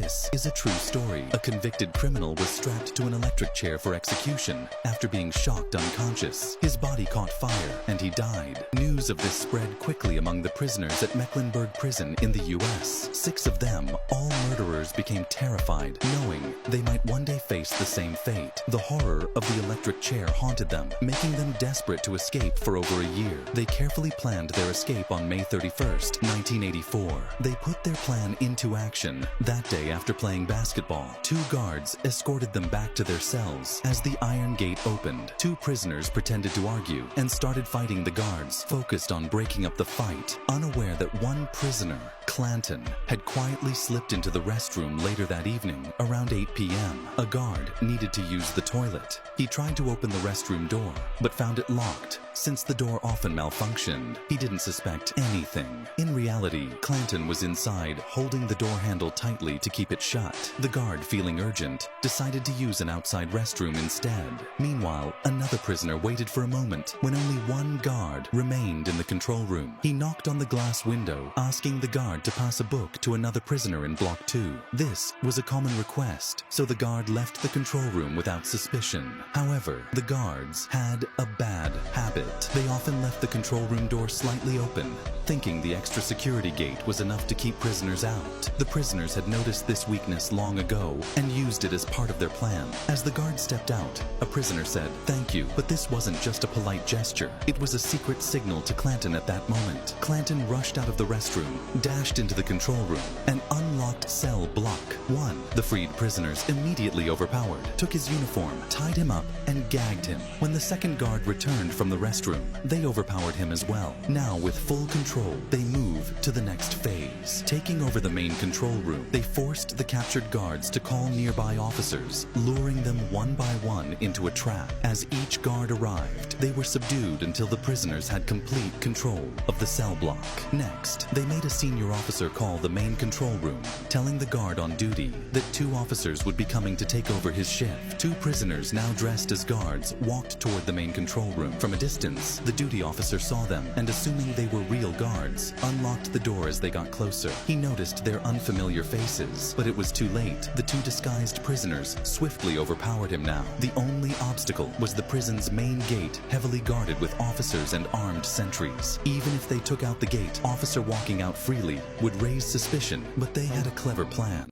This is a true story. A convicted criminal was strapped to an electric chair for execution after being shocked unconscious. His body caught fire and he died. News of this spread quickly among the prisoners at Mecklenburg Prison in the US. 6 of them, all murderers, became terrified, knowing they might one day face the same fate. The horror of the electric chair haunted them, making them desperate to escape for over a year. They carefully planned their escape on May 31st, 1984. They put their plan into action. That day, after playing basketball, 2 guards escorted them back to their cells. As the iron gate opened, 2 prisoners pretended to argue and started fighting the guards, focused on breaking up the fight, unaware that one prisoner, Clanton, had quietly slipped into the restroom later that evening around 8 p.m. A guard needed to use the toilet. He tried to open the restroom door, but found it locked. Since the door often malfunctioned, he didn't suspect anything. In reality, Clanton was inside, holding the door handle tightly to keep it shut. The guard, feeling urgent, decided to use an outside restroom instead. Meanwhile, another prisoner waited for a moment when only one guard remained in the control room. He knocked on the glass window, asking the guard to pass a book to another prisoner in Block 2. This was a common request, so the guard left the control room without suspicion. However, the guards had a bad habit. They often left the control room door slightly open, thinking the extra security gate was enough to keep prisoners out. The prisoners had noticed this weakness long ago and used it as part of their plan. As the guard stepped out, a prisoner said, "Thank you," but this wasn't just a polite gesture. It was a secret signal to Clanton at that moment. Clanton rushed out of the restroom, dashed into the control room, and unlocked cell block 1. The freed prisoners, immediately overpowered, took his uniform, tied him up, and gagged him. When the second guard returned from the restroom, they overpowered him as well. Now, with full control, they moved to the next phase. Taking over the main control room, they forced the captured guards to call nearby officers, luring them one by one into a trap. As each guard arrived, they were subdued until the prisoners had complete control of the cell block. Next, they made a senior officer call the main control room, telling the guard on duty that 2 officers would be coming to take over his shift. 2 prisoners, now dressed as guards, walked toward the main control room. From a distance, the duty officer saw them and, assuming they were real guards, unlocked the door as they got closer. He noticed their unfamiliar faces, but it was too late. The 2 disguised prisoners swiftly overpowered him now. The only obstacle was the prison's main gate, heavily guarded with officers and armed sentries. Even if they took out the gate, officer walking out freely would raise suspicion, but they had a clever plan.